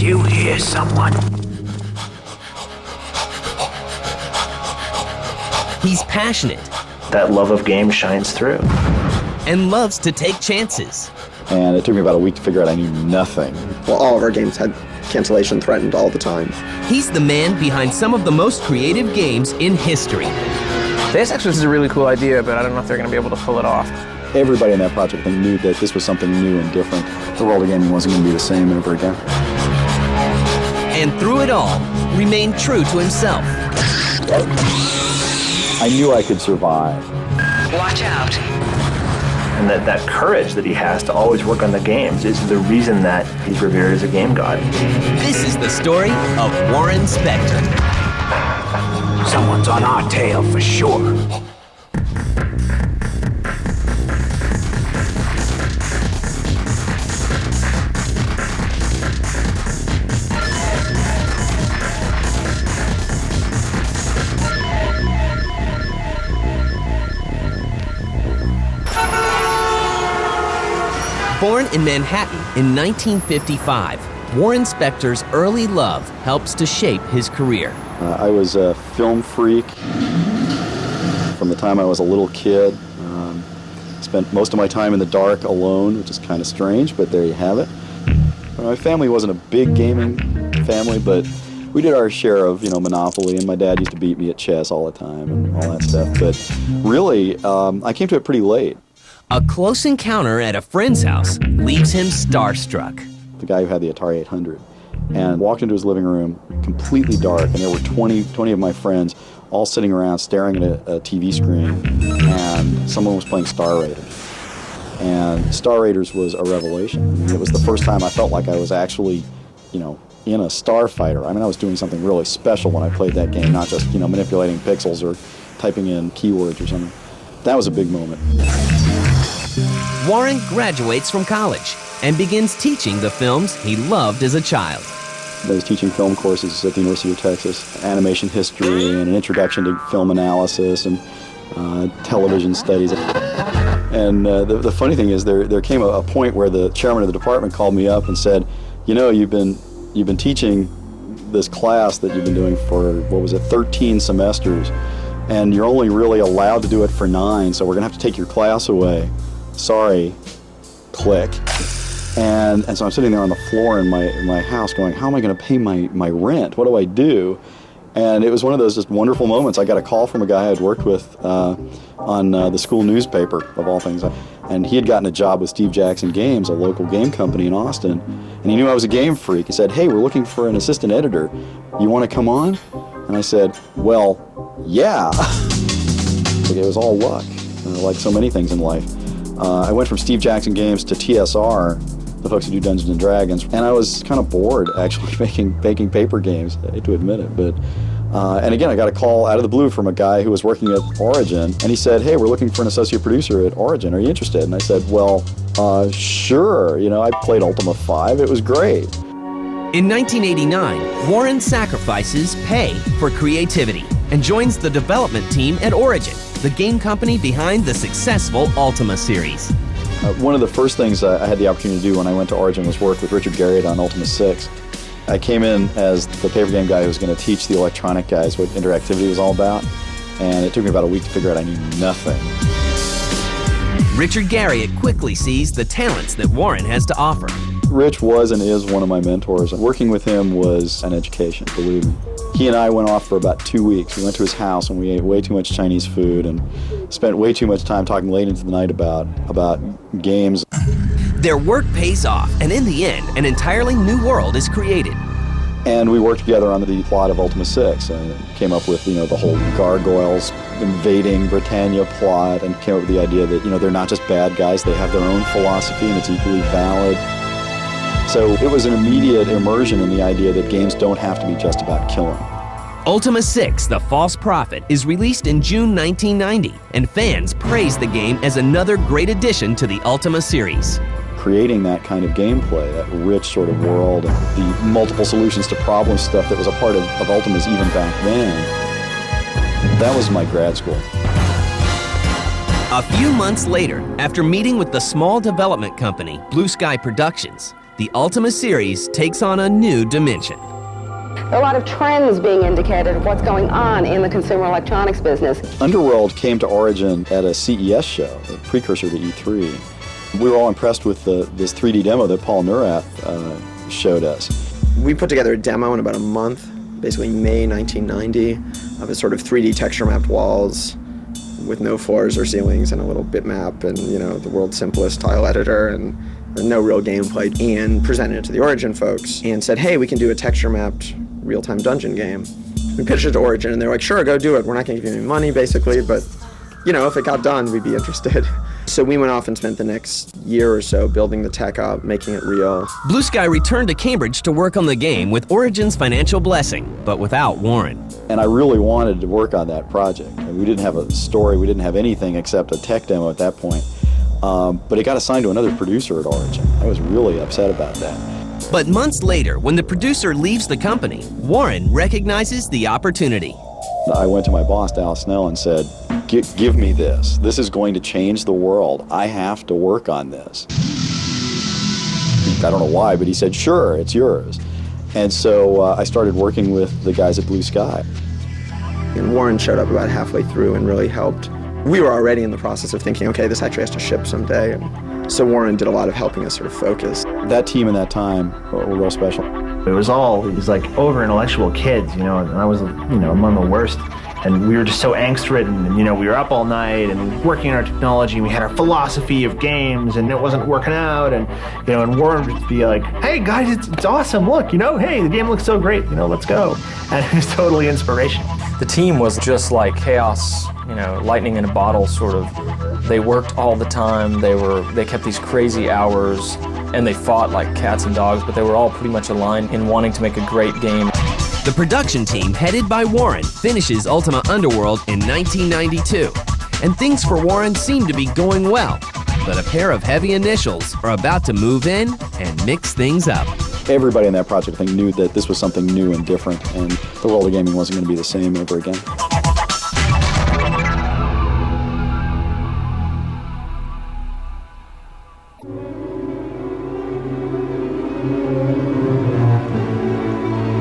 you hear someone? He's passionate. That love of games shines through. And loves to take chances. And it took me about a week to figure out I knew nothing. Well, all of our games had cancellation threatened all the time. He's the man behind some of the most creative games in history. Deus Ex is a really cool idea, but I don't know if they're going to be able to pull it off. Everybody in that project knew that this was something new and different. The world of gaming wasn't going to be the same ever again. And through it all, remained true to himself. I knew I could survive. Watch out. And that courage that he has to always work on the games is the reason that he's revered as a game god. This is the story of Warren Spector. Someone's on our tail for sure. Born in Manhattan in 1955, Warren Spector's early love helps to shape his career. I was a film freak from the time I was a little kid. Spent most of my time in the dark alone, which is kind of strange, but there you have it. My family wasn't a big gaming family, but we did our share of, Monopoly, and my dad used to beat me at chess all the time and all that stuff. But really, I came to it pretty late. A close encounter at a friend's house leaves him starstruck. The guy who had the Atari 800, and walked into his living room, completely dark, and there were 20 of my friends all sitting around staring at a TV screen, and someone was playing Star Raiders. And Star Raiders was a revelation. I mean, it was the first time I felt like I was actually, in a starfighter. I mean, I was doing something really special when I played that game, not just, manipulating pixels or typing in keywords or something. That was a big moment. Warren graduates from college and begins teaching the films he loved as a child. I was teaching film courses at the University of Texas, animation history and an introduction to film analysis and television studies. And the funny thing is there came a point where the chairman of the department called me up and said, you've been teaching this class that you've been doing for, 13 semesters, and you're only really allowed to do it for 9, so we're going to have to take your class away. Sorry, click. And so I'm sitting there on the floor in my house going, how am I going to pay my rent? What do I do? And it was one of those just wonderful moments. I got a call from a guy I'd worked with on the school newspaper, of all things. And he had gotten a job with Steve Jackson Games, a local game company in Austin. And he knew I was a game freak. He said, hey, we're looking for an assistant editor. You want to come on? And I said, well, yeah. It was all luck, like so many things in life. I went from Steve Jackson Games to TSR, the folks who do Dungeons and Dragons, and I was kind of bored actually making paper games. I hate to admit it, but and again I got a call out of the blue from a guy who was working at Origin, and he said, "Hey, we're looking for an associate producer at Origin. Are you interested?" And I said, "Well, sure. I played Ultima V. It was great." In 1989, Warren sacrifices pay for creativity and joins the development team at Origin, the game company behind the successful Ultima series. One of the first things I had the opportunity to do when I went to Origin was work with Richard Garriott on Ultima VI. I came in as the paper game guy who was going to teach the electronic guys what interactivity was all about, and it took me about a week to figure out I knew nothing. Richard Garriott quickly sees the talents that Warren has to offer. Rich was and is one of my mentors. Working with him was an education, believe me. He and I went off for about 2 weeks. We went to his house and we ate way too much Chinese food and spent way too much time talking late into the night about games. Their work pays off, and in the end, an entirely new world is created. And we worked together on the plot of Ultima VI and came up with, the whole gargoyles invading Britannia plot, and came up with the idea that, they're not just bad guys, they have their own philosophy and it's equally valid. So it was an immediate immersion in the idea that games don't have to be just about killing. Ultima VI, The False Prophet, is released in June 1990, and fans praise the game as another great addition to the Ultima series. Creating that kind of gameplay, that rich sort of world, and the multiple solutions to problem stuff that was a part of Ultima's even back then, that was my grad school. A few months later, after meeting with the small development company, Blue Sky Productions, the Ultima series takes on a new dimension. There are a lot of trends being indicated of what's going on in the consumer electronics business. Underworld came to Origin at a CES show, the precursor to E3. We were all impressed with this 3D demo that Paul Neurath showed us. We put together a demo in about a month, basically May 1990, of a sort of 3D texture-mapped walls with no floors or ceilings and a little bitmap and, you know, the world's simplest tile editor and no real gameplay, and presented it to the Origin folks and said, hey, we can do a texture-mapped real-time dungeon game. We pitched it to Origin and they were like, sure, go do it. We're not going to give you any money, basically, but, you know, if it got done, we'd be interested. So we went off and spent the next year or so building the tech up, making it real. Blue Sky returned to Cambridge to work on the game with Origin's financial blessing, but without Warren. And I really wanted to work on that project. We didn't have a story, we didn't have anything except a tech demo at that point. But it got assigned to another producer at Origin. I was really upset about that. But months later, when the producer leaves the company, Warren recognizes the opportunity. I went to my boss, Dallas Snell, and said, give me this. This is going to change the world. I have to work on this. I don't know why, but he said, sure, it's yours. And so I started working with the guys at Blue Sky. And Warren showed up about halfway through and really helped. We were already in the process of thinking, okay, this actually has to ship someday. And so Warren did a lot of helping us sort of focus. That team in that time were real special. It was all these like over-intellectual kids, you know, and I was, you know, among the worst. And we were just so angst-ridden, and, you know, we were up all night and working on our technology, and we had our philosophy of games, and it wasn't working out, and, you know, and Warren would be like, hey, guys, it's awesome, look, you know, hey, the game looks so great, you know, let's go. And it was totally inspirational. The team was just like chaos, you know, lightning in a bottle, sort of. They worked all the time, they kept these crazy hours, and they fought like cats and dogs, but they were all pretty much aligned in wanting to make a great game. The production team, headed by Warren, finishes Ultima Underworld in 1992. And things for Warren seem to be going well. But a pair of heavy initials are about to move in and mix things up. Everybody in that project, I think, knew that this was something new and different, and the world of gaming wasn't going to be the same ever again.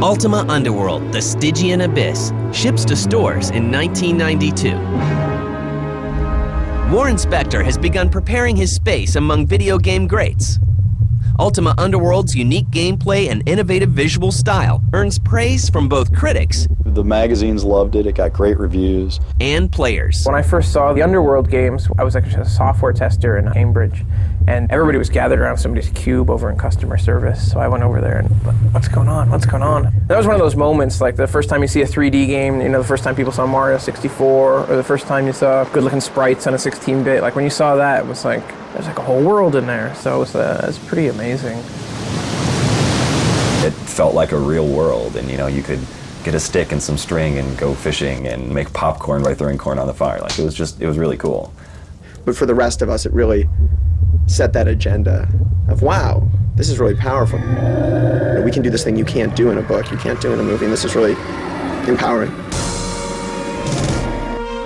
Ultima Underworld, The Stygian Abyss, ships to stores in 1992. Warren Spector has begun preparing his space among video game greats. Ultima Underworld's unique gameplay and innovative visual style earns praise from both critics. The magazines loved it, it got great reviews. And players. When I first saw the Underworld games, I was actually a software tester in Cambridge, and everybody was gathered around somebody's cube over in customer service, so I went over there and, what's going on, what's going on? That was one of those moments, like the first time you see a 3D game, you know, the first time people saw Mario 64, or the first time you saw good-looking sprites on a 16-bit, like when you saw that, it was like, there's like a whole world in there, so it was pretty amazing. It felt like a real world, and you know, you could get a stick and some string and go fishing and make popcorn by throwing corn on the fire. Like, it was really cool. But for the rest of us, it really set that agenda of, wow, this is really powerful. You know, we can do this thing you can't do in a book, you can't do in a movie, and this is really empowering.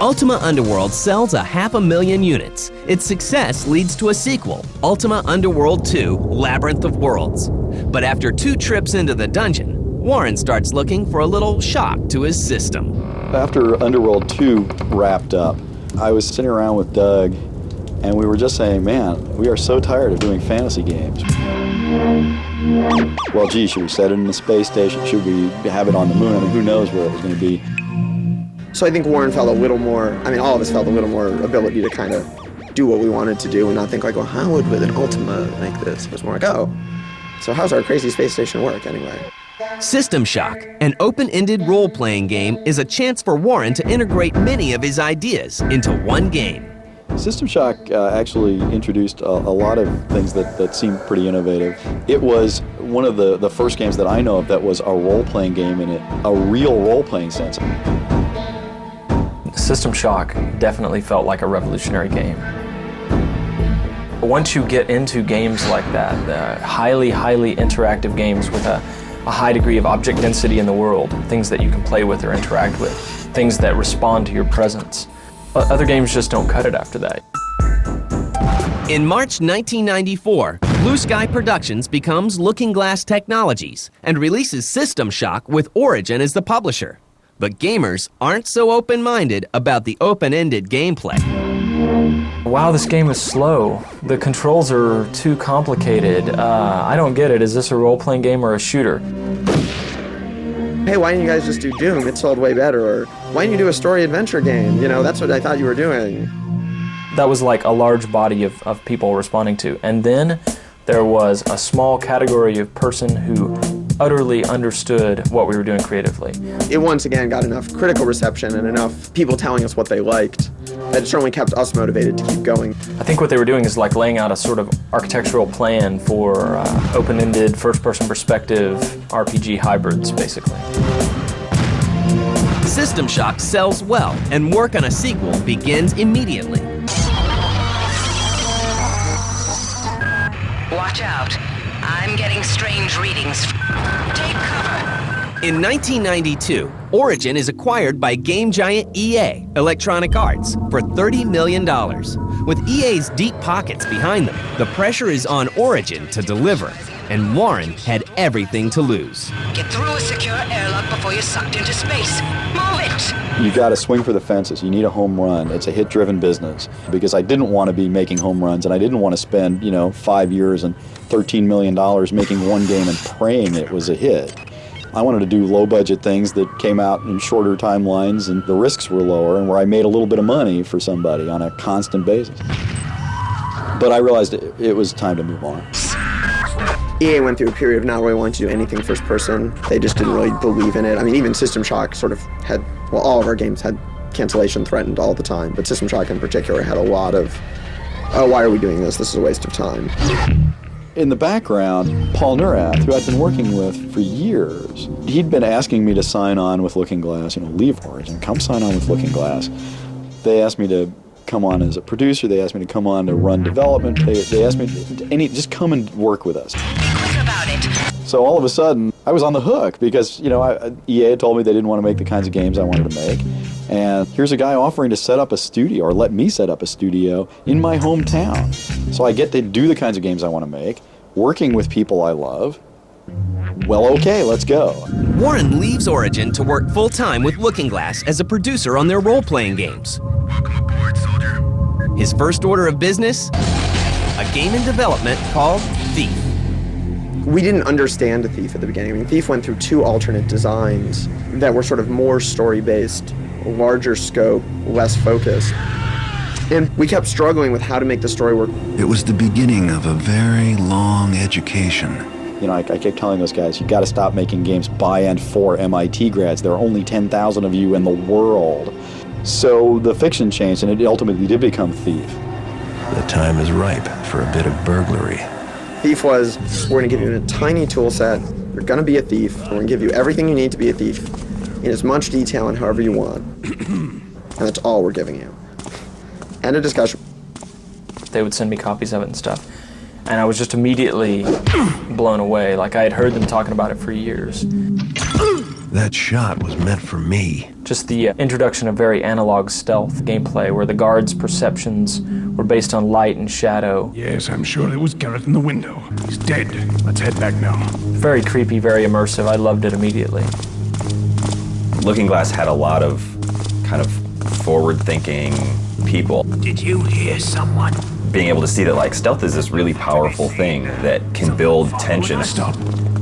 Ultima Underworld sells 500,000 units. Its success leads to a sequel, Ultima Underworld II: Labyrinth of Worlds. But after 2 trips into the dungeon, Warren starts looking for a little shock to his system. After Underworld 2 wrapped up, I was sitting around with Doug, and we were just saying, man, we are so tired of doing fantasy games. Well, gee, should we set it in the space station? Should we have it on the moon? I mean, who knows where it was going to be. So I think Warren felt a little more, I mean, all of us felt a little more ability to kind of do what we wanted to do and not think like, well, how would an Ultima make this? It was more like, oh, so how's our crazy space station work anyway? System Shock, an open-ended role-playing game, is a chance for Warren to integrate many of his ideas into one game. System Shock actually introduced a lot of things that seemed pretty innovative. It was one of the first games that I know of that was a role-playing game in it, a real role-playing sense. System Shock definitely felt like a revolutionary game. Once you get into games like that, the highly interactive games with a high degree of object density in the world, things that you can play with or interact with, things that respond to your presence, other games just don't cut it after that. In March 1994, Blue Sky Productions becomes Looking Glass Technologies and releases System Shock with Origin as the publisher. But gamers aren't so open-minded about the open-ended gameplay. Wow, this game is slow. The controls are too complicated. I don't get it. Is this a role-playing game or a shooter? Hey, why didn't you guys just do Doom? It sold way better. Or why didn't you do a story adventure game? You know, that's what I thought you were doing. That was like a large body of people responding to. And then there was a small category of person who utterly understood what we were doing creatively. It once again got enough critical reception and enough people telling us what they liked that it certainly kept us motivated to keep going. I think what they were doing is like laying out a sort of architectural plan for open-ended, first-person perspective RPG hybrids, basically. System Shock sells well, and work on a sequel begins immediately. Watch out. I'm getting strange readings. Take cover. In 1992, Origin is acquired by game giant EA, Electronic Arts, for $30 million. With EA's deep pockets behind them, the pressure is on Origin to deliver, and Warren had everything to lose. Get through a secure airlock before you're sucked into space. Move it! You got to swing for the fences. You need a home run. It's a hit-driven business. Because I didn't want to be making home runs, and I didn't want to spend, 5 years and $13 million making one game and praying it was a hit. I wanted to do low-budget things that came out in shorter timelines, and the risks were lower, and where I made a little bit of money for somebody on a constant basis. But I realized it was time to move on. EA went through a period of not really wanting to do anything first person. They just didn't really believe in it. I mean, even System Shock sort of had, well, all of our games had cancellation threatened all the time, but System Shock in particular had a lot of, oh, why are we doing this? This is a waste of time. In the background, Paul Neurath, who I'd been working with for years, he'd been asking me to sign on with Looking Glass, leave Origin, come sign on with Looking Glass. They asked me to come on as a producer, they asked me to come on to run development, they asked me to just come and work with us. About it. So all of a sudden, I was on the hook because, EA had told me they didn't want to make the kinds of games I wanted to make. And here's a guy offering to set up a studio, or let me set up a studio, in my hometown. So I get to do the kinds of games I want to make, working with people I love. Well, okay, let's go. Warren leaves Origin to work full-time with Looking Glass as a producer on their role-playing games. Welcome aboard, soldier. His first order of business? A game in development called Thief. We didn't understand Thief at the beginning. I mean, Thief went through 2 alternate designs that were sort of more story-based, larger scope, less focused. And we kept struggling with how to make the story work. It was the beginning of a very long education. I kept telling those guys, you got to stop making games by and for MIT grads. There are only 10,000 of you in the world. So the fiction changed, and it ultimately did become Thief. The time is ripe for a bit of burglary. Thief was, we're going to give you a tiny tool set, you're going to be a thief, we're going to give you everything you need to be a thief, in as much detail and however you want. And that's all we're giving you. End of discussion. They would send me copies of it and stuff. And I was just immediately blown away. Like I had heard them talking about it for years. That shot was meant for me. Just the introduction of very analog stealth gameplay where the guards' perceptions were based on light and shadow. Yes, I'm sure it was Garrett in the window. He's dead. Let's head back now. Very creepy, very immersive. I loved it immediately. Looking Glass had a lot of kind of forward-thinking people. Did you hear someone? Being able to see that stealth is this really powerful thing that can build tension. Stop.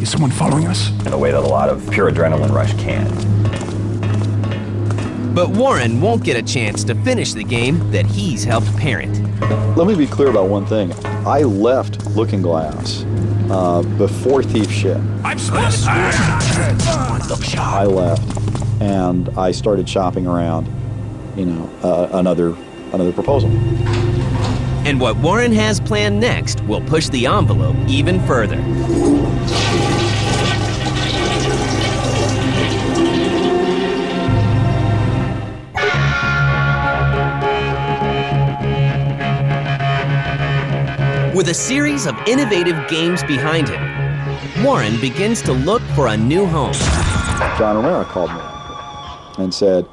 Is someone following us? In a way that a lot of pure adrenaline rush can't. But Warren won't get a chance to finish the game that he's helped parent. Let me be clear about one thing. I left Looking Glass before Thief shipped. I'm spotted. I left, and I started shopping around, another proposal. And what Warren has planned next will push the envelope even further. With a series of innovative games behind him, Warren begins to look for a new home. John Romero called me and said,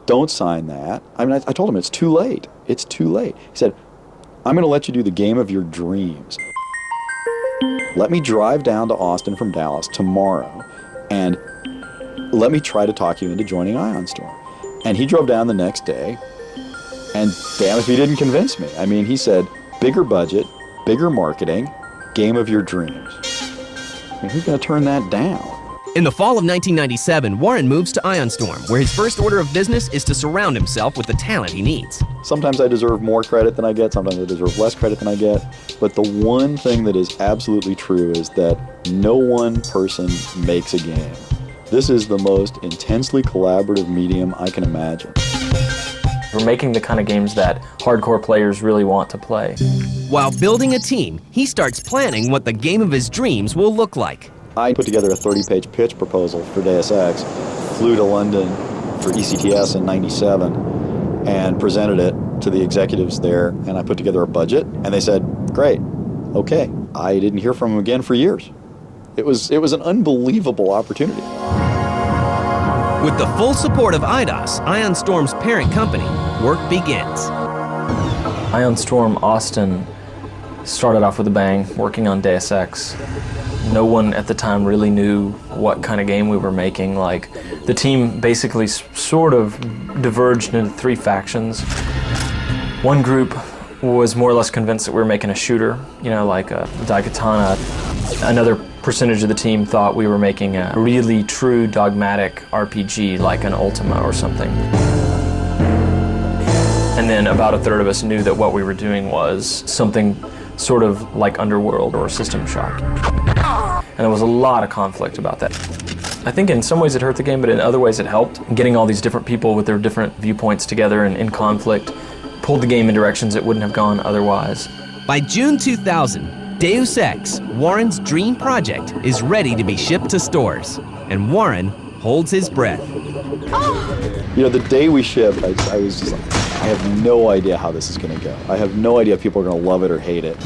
don't sign that. I told him it's too late. It's too late. He said, I'm going to let you do the game of your dreams. Let me drive down to Austin from Dallas tomorrow, and let me try to talk you into joining Ion Storm. And he drove down the next day, and damn if he didn't convince me. I mean, he said, bigger budget, bigger marketing, game of your dreams. I mean, who's going to turn that down? In the fall of 1997, Warren moves to Ion Storm, where his first order of business is to surround himself with the talent he needs. Sometimes I deserve more credit than I get, sometimes I deserve less credit than I get, but the one thing that is absolutely true is that no one person makes a game. This is the most intensely collaborative medium I can imagine. We're making the kind of games that hardcore players really want to play. While building a team, he starts planning what the game of his dreams will look like. I put together a 30-page pitch proposal for Deus Ex, flew to London for ECTS in '97, and presented it to the executives there, and I put together a budget, and they said, great, okay. I didn't hear from them again for years. It was an unbelievable opportunity. With the full support of IDOS, Ion Storm's parent company, work begins. Ion Storm Austin started off with a bang, working on Deus Ex. No one at the time really knew what kind of game we were making. Like, the team basically sort of diverged into three factions. One group was more or less convinced that we were making a shooter, you know, like a Daikatana. Another percentage of the team thought we were making a really true dogmatic RPG like an Ultima or something. And then about a third of us knew that what we were doing was something sort of like Underworld or System Shock. And there was a lot of conflict about that. I think in some ways it hurt the game, but in other ways it helped. Getting all these different people with their different viewpoints together and in conflict pulled the game in directions it wouldn't have gone otherwise. By June 2000, Deus Ex, Warren's dream project, is ready to be shipped to stores, and Warren holds his breath. You know, the day we shipped, I was just like, I have no idea how this is going to go. I have no idea if people are going to love it or hate it.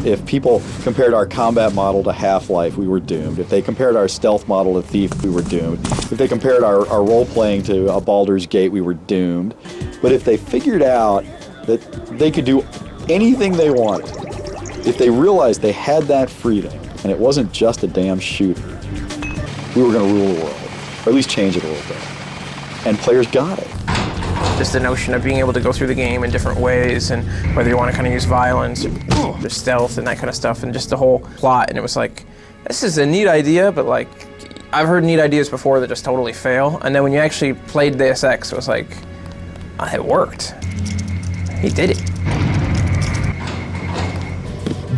If people compared our combat model to Half-Life, we were doomed. If they compared our stealth model to Thief, we were doomed. If they compared our role-playing to a Baldur's Gate, we were doomed. But if they figured out that they could do anything they wanted, if they realized they had that freedom, and it wasn't just a damn shooter, we were going to rule the world, or at least change it a little bit. And players got it. Just the notion of being able to go through the game in different ways, and whether you want to kind of use violence or stealth and that kind of stuff, and just the whole plot. And it was like, this is a neat idea, but like, I've heard neat ideas before that just totally fail. And then when you actually played Deus Ex, it was like, it worked. He did it.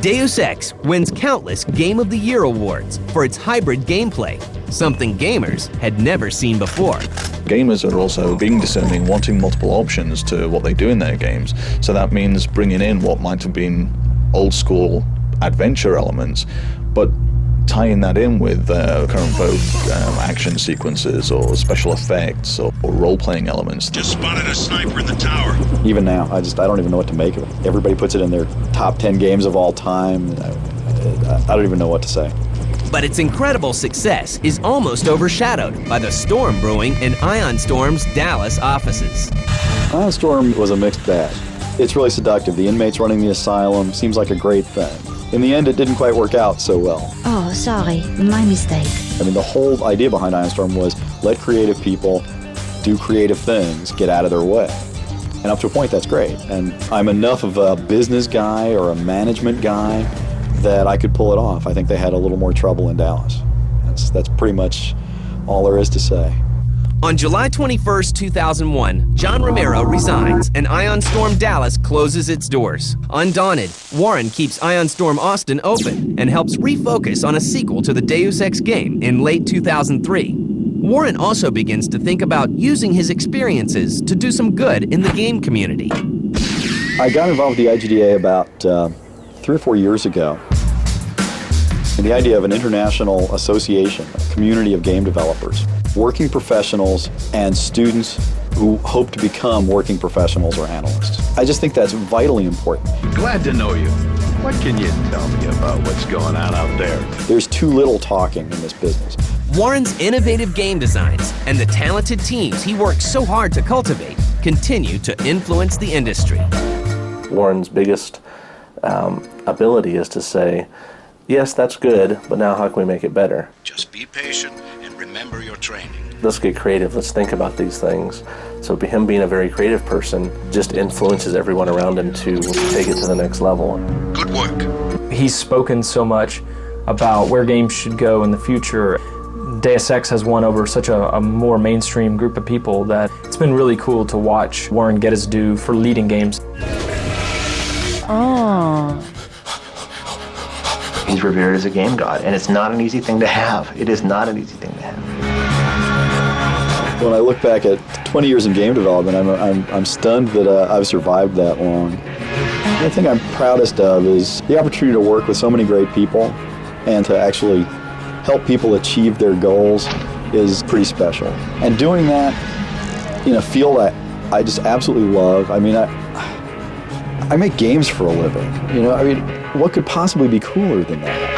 Deus Ex wins countless Game of the Year awards for its hybrid gameplay, something gamers had never seen before. Gamers are also being discerning, wanting multiple options to what they do in their games. So that means bringing in what might have been old school adventure elements, but tying that in with current vogue action sequences or special effects or role-playing elements. Just spotted a sniper in the tower. Even now, I don't even know what to make of it. Everybody puts it in their top 10 games of all time. I don't even know what to say. But its incredible success is almost overshadowed by the storm brewing in Ion Storm's Dallas offices. Ion Storm was a mixed bag. It's really seductive. The inmates running the asylum seems like a great thing. In the end, it didn't quite work out so well. Oh, sorry, my mistake. I mean, the whole idea behind Ion Storm was let creative people do creative things, get out of their way. And up to a point, that's great. And I'm enough of a business guy or a management guy that I could pull it off. I think they had a little more trouble in Dallas. That's pretty much all there is to say. On July 21st, 2001, John Romero resigns and Ion Storm Dallas closes its doors. Undaunted, Warren keeps Ion Storm Austin open and helps refocus on a sequel to the Deus Ex game in late 2003. Warren also begins to think about using his experiences to do some good in the game community. I got involved with the IGDA about 3 or 4 years ago. And the idea of an international association, a community of game developers, working professionals and students who hope to become working professionals or analysts. I just think that's vitally important. Glad to know you. What can you tell me about what's going on out there? There's too little talking in this business. Warren's innovative game designs and the talented teams he works so hard to cultivate continue to influence the industry. Warren's biggest ability is to say, yes, that's good, but now how can we make it better? Just be patient and remember your training. Let's get creative. Let's think about these things. So him being a very creative person just influences everyone around him to take it to the next level. Good work. He's spoken so much about where games should go in the future. Deus Ex has won over such a more mainstream group of people that it's been really cool to watch Warren get his due for leading games. Oh. He's revered as a game god, and it's not an easy thing to have. It is not an easy thing to have. When I look back at 20 years in game development, I'm stunned that I've survived that long. The thing I'm proudest of is the opportunity to work with so many great people and to actually help people achieve their goals is pretty special. And doing that in a field I just absolutely love. I mean, I make games for a living. You know, I mean, what could possibly be cooler than that?